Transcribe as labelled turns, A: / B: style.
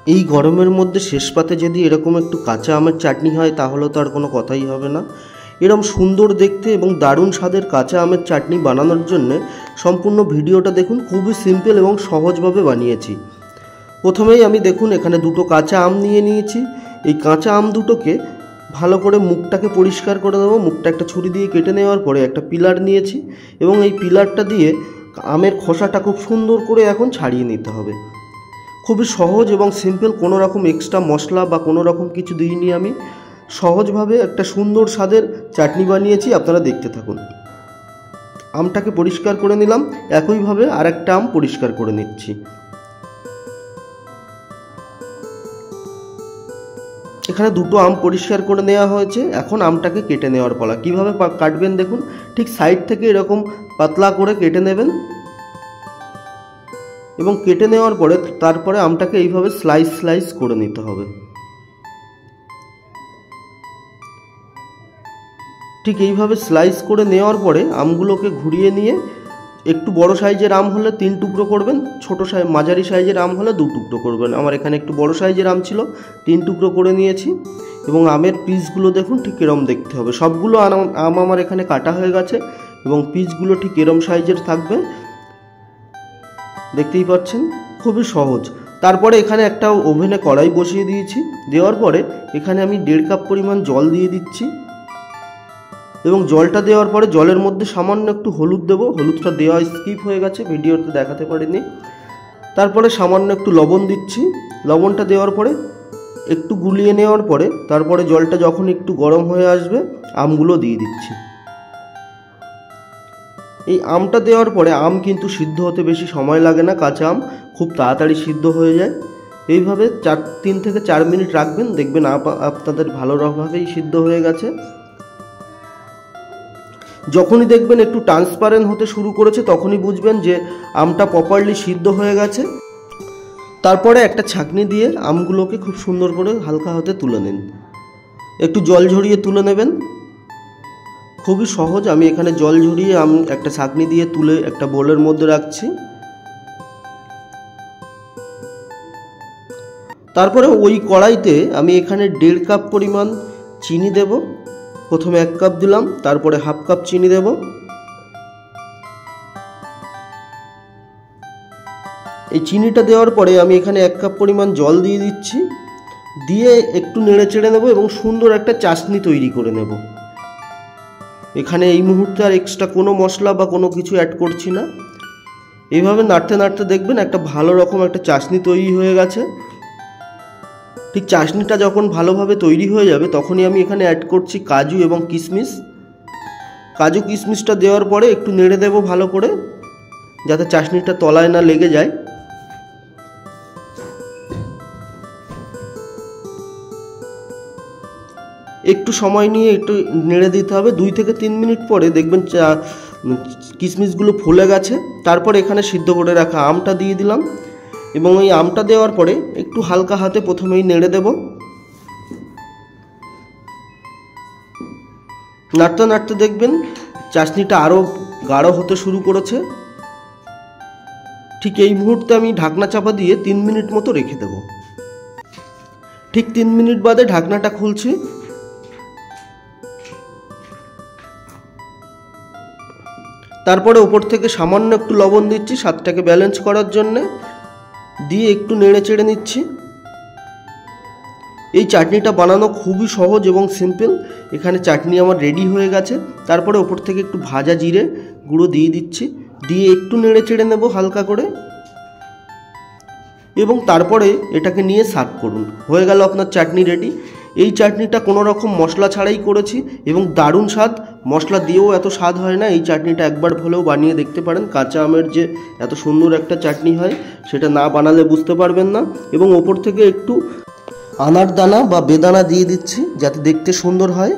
A: এই গরমের মধ্যে শেষ পাতে যদি এরকম একটু কাঁচা আমের চাটনি হয় তাহলে তো আর কোনো কথাই হবে না। এরকম সুন্দর দেখতে এবং দারুণ স্বাদের কাঁচা আমের চাটনি বানানোর জন্য সম্পূর্ণ ভিডিওটা দেখুন। খুবই সিম্পল এবং সহজভাবে বানিয়েছি। প্রথমেই আমি দেখুন এখানে দুটো কাঁচা আম নিয়ে নিয়েছি। এই কাঁচা আম দুটোকে ভালো করে মুখটাকে পরিষ্কার করে দেবো। মুখটা একটা ছুরি দিয়ে কেটে নেওয়ার পরে একটা পিলার নিয়েছি এবং এই পিলারটা দিয়ে আমের খোসাটা খুব সুন্দর করে এখন ছাড়িয়ে নিতে হবে। খুবই সহজ এবং সিম্পল, কোনো রকম এক্সট্রা মশলা বা কোনো রকম কিছু দিইনি আমি। সহজভাবে একটা সুন্দর স্বাদের চাটনি বানিয়েছি, আপনারা দেখতে থাকুন। আমটাকে পরিষ্কার করে নিলাম, একইভাবে আরেকটা আম পরিষ্কার করে নিচ্ছি। এখানে দুটো আম পরিষ্কার করে নেওয়া হয়েছে। এখন আমটাকে কেটে নেওয়ার পালা। কিভাবে কাটবেন দেখুন, ঠিক সাইড থেকে এরকম পাতলা করে কেটে নেবেন এবং কেটে নেওয়ার পরে তারপরে আমটাকে এইভাবে স্লাইস স্লাইস করে নিতে হবে। ঠিক এইভাবে স্লাইস করে নেওয়ার পরে আমগুলোকে ঘুরিয়ে নিয়ে একটু বড় সাইজের আম হলে 3 টুকরো করবেন, মাঝারি সাইজের আম হলে 2 টুকরো করবেন। আমার এখানে একটু বড় সাইজের আম ছিল, 3 টুকরো করে নিয়েছি। এবং আমের পিসগুলো দেখুন ঠিক এরম দেখতে হবে। সবগুলো আম আমার এখানে কাটা হয়ে গেছে এবং পিসগুলো ঠিক এরম সাইজের থাকবে, দেখতেই পাচ্ছেন। খুবই সহজ। তারপরে এখানে একটা ওভেনে কড়াই বসিয়ে দিয়েছি। দেওয়ার পরে এখানে আমি 1.5 কাপ পরিমাণ জল দিয়ে দিচ্ছি এবং জলটা দেওয়ার পরে জলের মধ্যে সামান্য একটু হলুদ দেবো। হলুদটা দেওয়া স্কিপ হয়ে গেছে, ভিডিওতে দেখাতে পারিনি। তারপরে সামান্য একটু লবণ দিচ্ছি। লবণটা দেওয়ার পরে একটু গুলিয়ে নেওয়ার পরে তারপরে জলটা যখন একটু গরম হয়ে আসবে আমগুলো দিয়ে দিচ্ছি। এই আমটা দেওয়ার পরে আম কিন্তু সিদ্ধ হতে বেশি সময় লাগে না, কাঁচা আম খুব তাড়াতাড়ি সিদ্ধ হয়ে যায়। এইভাবে 3 থেকে 4 মিনিট রাখবেন, দেখবেন আপনাদের ভালোভাবেই সিদ্ধ হয়ে গেছে। যখনই দেখবেন একটু ট্রান্সপারেন্ট হতে শুরু করেছে তখনই বুঝবেন যে আমটা প্রপারলি সিদ্ধ হয়ে গেছে। তারপরে একটা ছাঁকনি দিয়ে আমগুলোকে খুব সুন্দর করে হালকা হাতে তুলে নিন। একটু জল ঝরিয়ে তুলে নেবেন। খুবই সহজ। আমি এখানে জল ঝরিয়ে একটা ছাঁকনি দিয়ে তুলে একটা বোলের মধ্যে রাখছি। তারপরে ওই কড়াইতে আমি এখানে 1.5 কাপ পরিমাণ চিনি দেব। প্রথমে 1 কাপ দিলাম, তারপরে 1/2 কাপ চিনি দেব। এই চিনিটা দেওয়ার পরে আমি এখানে 1 কাপ পরিমাণ জল দিয়ে দিচ্ছি। দিয়ে একটু নেড়ে চেড়ে নেব এবং সুন্দর একটা চাশনি তৈরি করে নেব। এখানে এই মুহূর্তে আর এক্সট্রা কোনো মশলা বা কোনো কিছু অ্যাড করছি না। এইভাবে নাড়তে নাড়তে দেখবেন একটা ভালো রকম একটা চাশনি তৈরি হয়ে গেছে। ঠিক চাশনিটা যখন ভালোভাবে তৈরি হয়ে যাবে তখনই আমি এখানে অ্যাড করছি কাজু এবং কিশমিশ। কাজু কিশমিশটা দেওয়ার পরে একটু নেড়ে দেব ভালো করে, যাতে চাশনিটা তলায় না লেগে যায়। একটু সময় নিয়ে একটু নেড়ে দিতে হবে। 2 থেকে 3 মিনিট পরে দেখবেন কিশমিশগুলো ফুলে গেছে। তারপর এখানে সিদ্ধ করে রাখা আমটা দিয়ে দিলাম এবং এই আমটা দেওয়ার পরে একটু হালকা হাতে প্রথমেই নেড়ে দেব। নাড়তে নাড়তে দেখবেন চাশনিটা আরও গাঢ় হতে শুরু করেছে। ঠিক এই মুহূর্তে আমি ঢাকনা চাপা দিয়ে 3 মিনিট মতো রেখে দেব। ঠিক 3 মিনিট বাদে ঢাকনাটা খুলছি। তারপরে ওপর থেকে সামান্য একটু লবণ দিচ্ছি স্বাদটাকে ব্যালেন্স করার জন্য, দিয়ে একটু নেড়ে চেড়ে নিচ্ছি। এই চাটনিটা বানানো খুবই সহজ এবং সিম্পল। এখানে চাটনি আমার রেডি হয়ে গেছে। তারপরে ওপর থেকে একটু ভাজা জিরে গুঁড়ো দিয়ে দিচ্ছি, দিয়ে একটু নেড়ে চেড়ে নেব হালকা করে এবং তারপরে এটাকে নিয়ে সার্ভ করুন। হয়ে গেল আপনার চাটনি রেডি। এই চাটনিটা কোনো রকম মশলা ছাড়াই করেছি এবং দারুণ স্বাদ। মশলা দিয়েও এত স্বাদ হয় না। এই চাটনিটা একবার হলেও বানিয়ে দেখতে পারেন। কাঁচা আমের যে এত সুন্দর একটা চাটনি হয় সেটা না বানালে বুঝতে পারবেন না। এবং ওপর থেকে একটু আনার দানা বা বেদানা দিয়ে দিচ্ছি যাতে দেখতে সুন্দর হয়।